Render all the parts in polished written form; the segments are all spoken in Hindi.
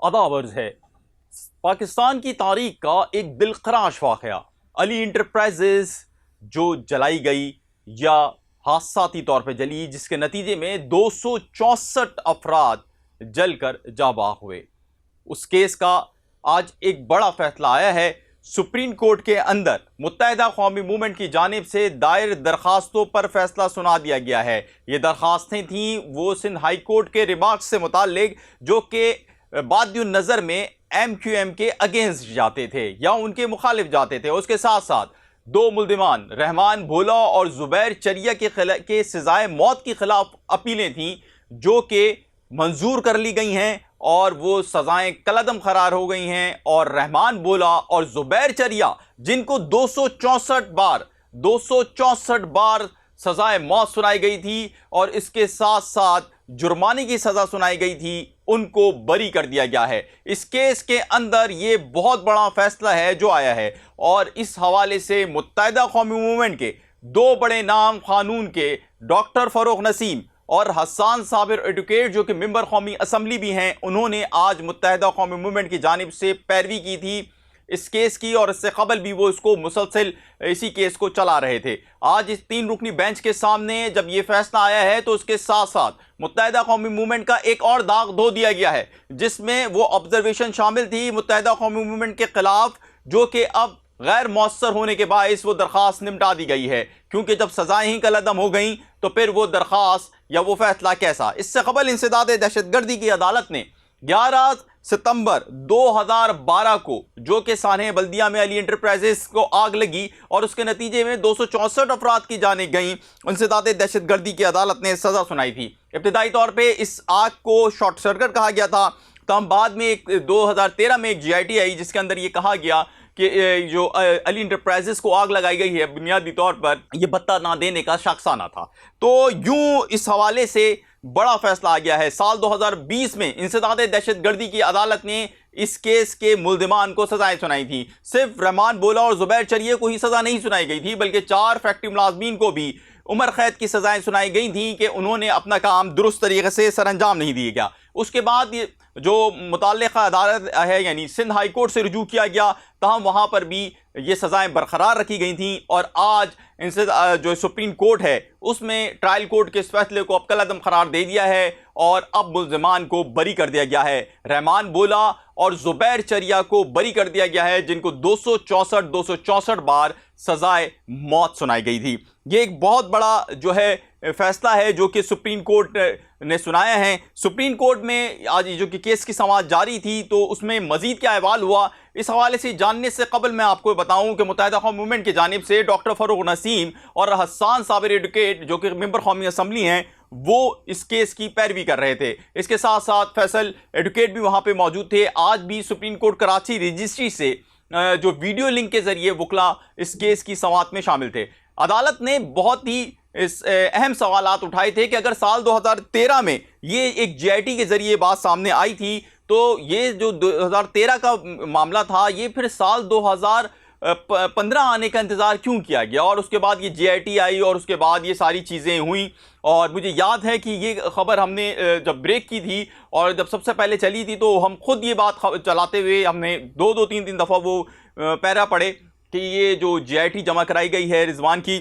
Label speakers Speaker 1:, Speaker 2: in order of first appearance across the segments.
Speaker 1: अदावर्ज है। पाकिस्तान की तारीख का एक दिलखराश वाक़या, अली इंटरप्राइजेज जो जलाई गई या हादसाती तौर पर जली, जिसके नतीजे में 264 अफराद जलकर जाबाक हुए। उस केस का आज एक बड़ा फैसला आया है। सुप्रीम कोर्ट के अंदर मुत्तहिदा कौमी मूवमेंट की जानिब से दायर दरखास्तों पर फैसला सुना दिया गया है। ये दरखास्तें थीं वो सिंध हाई कोर्ट के रिमार्क्स से मुताल्लिक, जो कि बादियुन नज़र में MQM के अगेंस्ट जाते थे या उनके मुखालिफ जाते थे। उसके साथ साथ दो मुल्जिमान रहमान भोला और जुबैर चरिया के सजाए मौत के खिलाफ अपीलें थीं, जो कि मंजूर कर ली गई हैं और वो सजाएं कलअदम करार हो गई हैं। और रहमान बोला और जुबैर चरिया, जिनको 264 बार सजाए मौत सुनाई गई थी और इसके साथ साथ जुर्माने की सजा सुनाई गई थी, उनको बरी कर दिया गया है। इस केस के अंदर ये बहुत बड़ा फैसला है जो आया है और इस हवाले से मुत्तहिदा कौमी मूवमेंट के दो बड़े नाम कानून के डॉक्टर फरूक नसीम और हसन साबिर एडवोकेट, जो कि मेंबर कौमी असम्बली भी हैं, उन्होंने आज मुत्तहिदा कौमी मूवमेंट की जानिब से पैरवी की थी इस केस की, और इससे कबल भी वो इसको मुसलसल इसी केस को चला रहे थे। आज इस 3 रुकनी बेंच के सामने जब ये फैसला आया है तो उसके साथ साथ मुत्तहिदा कौमी मूवमेंट का एक और दाग धो दिया गया है, जिसमें वो ऑब्जर्वेशन शामिल थी मुत्तहिदा कौमी मूवमेंट के खिलाफ, जो कि अब गैर मौसर होने के बायस वो दरख्वास्त निपटा दी गई है, क्योंकि जब सजाएं ही कलअदम हो गई तो फिर वो दरख्वास्त या वो फैसला कैसा। इससे कबल इंसदाद दहशतगर्दी की अदालत ने 11 सितंबर 2012 को, जो कि सानह बल्दिया में अली इंटरप्राइजेस को आग लगी और उसके नतीजे में 264 अफराद की जानें गईं, इंसदाद दहशतगर्दी की अदालत ने सज़ा सुनाई थी। इब्तदाई तौर पर इस आग को शॉर्ट सर्किट कहा गया था, तब बाद में 2013 में एक GIT आई जिसके अंदर ये कहा गया कि जो अली इंटरप्राइजेस को आग लगाई गई है बुनियादी तौर पर यह भत्ता ना देने का शख्साना था। तो यूं इस हवाले से बड़ा फैसला आ गया है। साल 2020 में इंसदाद दहशतगर्दी की अदालत ने इस केस के मुल्जिमान को सजाएं सुनाई थी। सिर्फ रहमान बोला और जुबैर चरिया को ही सजा नहीं सुनाई गई थी, बल्कि 4 फैक्ट्री मुलाजमीन को भी उम्र कैद की सजाएं सुनाई गई थी कि उन्होंने अपना काम दुरुस्त तरीके से सरअंजाम नहीं दिया गया। उसके बाद ये जो मुताल्लिक़ा अदालत है यानी सिंध हाई कोर्ट से रुजू किया गया, तहाँ वहाँ पर भी ये सज़ाएँ बरकरार रखी गई थीं और आज इनसे जो सुप्रीम कोर्ट है उसमें ट्रायल कोर्ट के इस फैसले को अब कलअदम करार दे दिया है और अब मुल्ज़िमान को बरी कर दिया गया है। रहमान बोला और जुबैर चरिया को बरी कर दिया गया है, जिनको 264 बार सजाए मौत सुनाई गई थी। ये एक बहुत बड़ा जो है फैसला है जो कि सुप्रीम कोर्ट ने सुनाया है। सुप्रीम कोर्ट में आज जो कि केस की समाअत जारी थी तो उसमें मजीद क्या अहवाल हुआ, इस हवाले से जानने से कबल मैं आपको बताऊं कि मुत्तहिदा कौमी मूवमेंट की जानिब से डॉक्टर फरूक नसीम और हसन साबिर एडवोकेट, जो कि मेंबर कौमी असम्बली हैं, वो इस केस की पैरवी कर रहे थे। इसके साथ साथ फैसल एडवोकेट भी वहाँ पे मौजूद थे। आज भी सुप्रीम कोर्ट कराची रजिस्ट्री से जो वीडियो लिंक के जरिए वकला इस केस की समाअत में शामिल थे। अदालत ने बहुत ही इस अहम सवालात उठाए थे कि अगर साल 2013 में ये एक GIT के जरिए बात सामने आई थी तो ये जो 2013 का मामला था ये फिर साल 2015 आने का इंतज़ार क्यों किया गया, और उसके बाद ये GIT आई और उसके बाद ये सारी चीज़ें हुई। और मुझे याद है कि ये ख़बर हमने जब ब्रेक की थी और जब सबसे पहले चली थी तो हम खुद ये बात चलाते हुए हमने 2-3 दफ़ा वो पैरा पढ़े कि ये जो GIT जमा कराई गई है रिजवान की,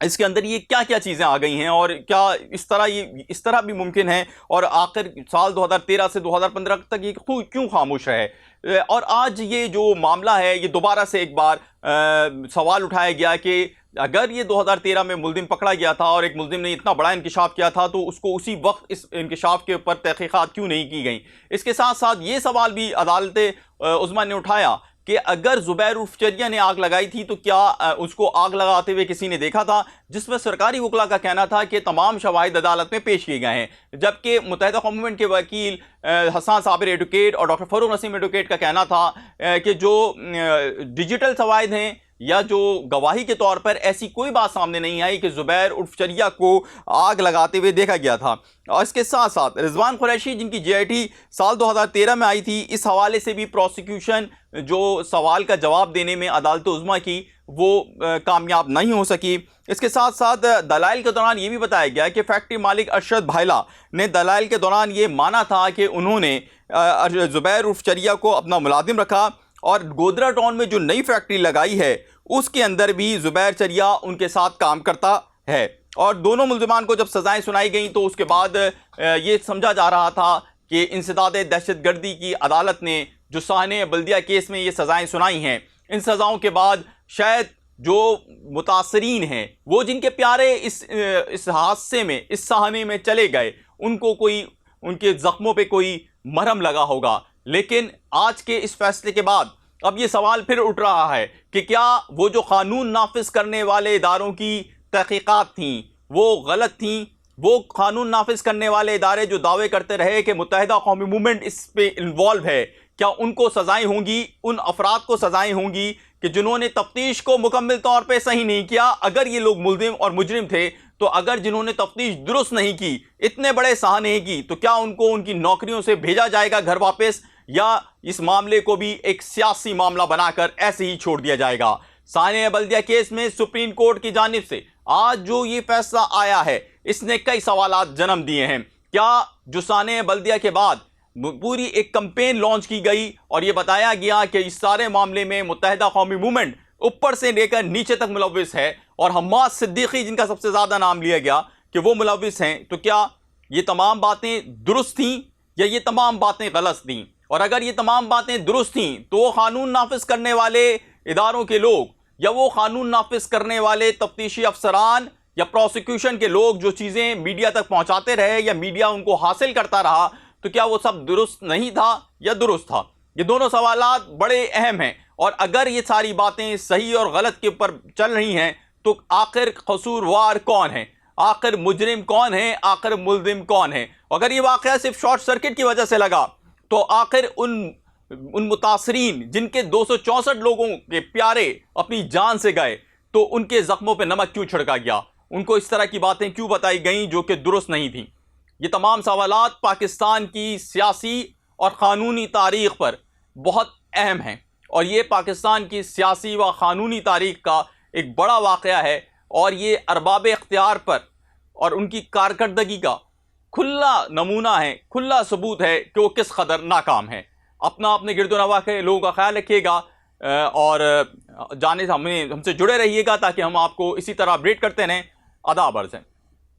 Speaker 1: इसके अंदर ये क्या क्या चीज़ें आ गई हैं और क्या इस तरह भी मुमकिन है, और आखिर साल 2013 से 2015 तक ये क्यों खामोश है। और आज ये जो मामला है ये दोबारा से एक बार सवाल उठाया गया कि अगर ये 2013 में मुल्जिम पकड़ा गया था और एक मुल्जिम ने इतना बड़ा इंकशाफ किया था तो उसको उसी वक्त इस इंकशाफ के ऊपर तहकीकात क्यों नहीं की गई। इसके साथ साथ ये सवाल भी अदालत उज़्मा ने उठाया कि अगर जुबैर उर्फ चरिया ने आग लगाई थी तो क्या उसको आग लगाते हुए किसी ने देखा था, जिसमें सरकारी वकला का कहना था कि तमाम शवाहिद अदालत में पेश किए गए हैं, जबकि मुत्तहिदा कौमी मूवमेंट के वकील हसन साबिर एडवोकेट और डॉक्टर फरूक नसीम एडवोकेट का कहना था कि जो डिजिटल शवाहिद हैं या जो गवाही के तौर पर ऐसी कोई बात सामने नहीं आई कि ज़ुबैर उर्फ चरिया को आग लगाते हुए देखा गया था। और इसके साथ साथ रिजवान कुरैशी जिनकी जेआईटी साल 2013 में आई थी, इस हवाले से भी प्रोसिक्यूशन जो सवाल का जवाब देने में अदालत उज़्मा की वो कामयाब नहीं हो सकी। इसके साथ साथ दलाइल के दौरान ये भी बताया गया कि फैक्ट्री मालिक अरशद भायला ने दलाइल के दौरान ये माना था कि उन्होंने ज़ुबैर उर्फ चरिया को अपना मुलाजिम रखा और गोदरा टाउन में जो नई फैक्ट्री लगाई है उसके अंदर भी ज़ुबैर चरिया उनके साथ काम करता है। और दोनों मुल्ज़िमान को जब सज़ाएँ सुनाई गई तो उसके बाद ये समझा जा रहा था कि इंसदाद दहशतगर्दी की अदालत ने जो साहने बल्दिया केस में ये सज़ाएँ सुनाई हैं, इन सज़ाओं के बाद शायद जो मुतासरीन हैं, वो जिनके प्यारे इस हादसे में, इस साहने में चले गए, उनको कोई उनके ज़ख्मों पे कोई मरहम लगा होगा। लेकिन आज के इस फैसले के बाद अब ये सवाल फिर उठ रहा है कि क्या वो जो कानून नाफिज करने वाले इदारों की तहकीकात थीं वो गलत थीं? वो कानून नाफिज करने वाले इदारे जो दावे करते रहे कि मुत्तहिदा कौमी मूवमेंट इस पे इन्वॉल्व है, क्या उनको सज़ाएँ होंगी? उन अफराद को सज़ाएँ होंगी कि जिन्होंने तफ्तीश को मुकम्मल तौर पे सही नहीं किया? अगर ये लोग मुल्ज़िम और मुजरिम थे तो अगर जिन्होंने तफ्तीश दुरुस्त नहीं की, इतने बड़े साहने की, तो क्या उनको उनकी नौकरियों से भेजा जाएगा घर वापस, या इस मामले को भी एक सियासी मामला बनाकर ऐसे ही छोड़ दिया जाएगा? साहने बल्दिया केस में सुप्रीम कोर्ट की जानिब से आज जो ये फैसला आया है, इसने कई सवालात जन्म दिए हैं। क्या जो साहने बल्दिया के बाद पूरी एक कैंपेन लॉन्च की गई और ये बताया गया कि इस सारे मामले में मुत्तहिदा कौमी मूवमेंट ऊपर से लेकर नीचे तक मुलव्विस है और हम्माद सिद्दीकी जिनका सबसे ज़्यादा नाम लिया गया कि वो मुलव्विस हैं, तो क्या ये तमाम बातें दुरुस्त थीं या ये तमाम बातें गलत थीं? और अगर ये तमाम बातें दुरुस्त थीं तो वो कानून नाफिज करने वाले इदारों के लोग या वो कानून नाफिज करने वाले तफ्तीशी अफसरान या प्रोसिक्यूशन के लोग जो चीज़ें मीडिया तक पहुँचाते रहे या मीडिया उनको हासिल करता रहा, तो क्या वो सब दुरुस्त नहीं था या दुरुस्त था? ये दोनों सवालात बड़े अहम हैं। और अगर ये सारी बातें सही और गलत के ऊपर चल रही हैं तो आखिर कसूरवार कौन है? आखिर मुजरिम कौन है? आखिर मुल्जिम कौन है? अगर ये वाक़या सिर्फ शॉर्ट सर्किट की वजह से लगा तो आखिर उन मुतासरीन जिनके 264 लोगों के प्यारे अपनी जान से गए, तो उनके ज़ख्मों पे नमक क्यों छिड़का गया? उनको इस तरह की बातें क्यों बताई गईं जो कि दुरुस्त नहीं थी? ये तमाम सवालात पाकिस्तान की सियासी और क़ानूनी तारीख़ पर बहुत अहम हैं और ये पाकिस्तान की सियासी व क़ानूनी तारीख़ का एक बड़ा वाक़या है और ये अरबाब इख्तियार पर और उनकी कारकर्दगी का खुला नमूना है, खुला सबूत है कि वो किस कदर नाकाम है। अपने गिरदोनवा के लोगों का ख्याल रखिएगा और हमसे जुड़े रहिएगा ताकि हम आपको इसी तरह अपडेट करते रहें। आदाब अर्ज़ है।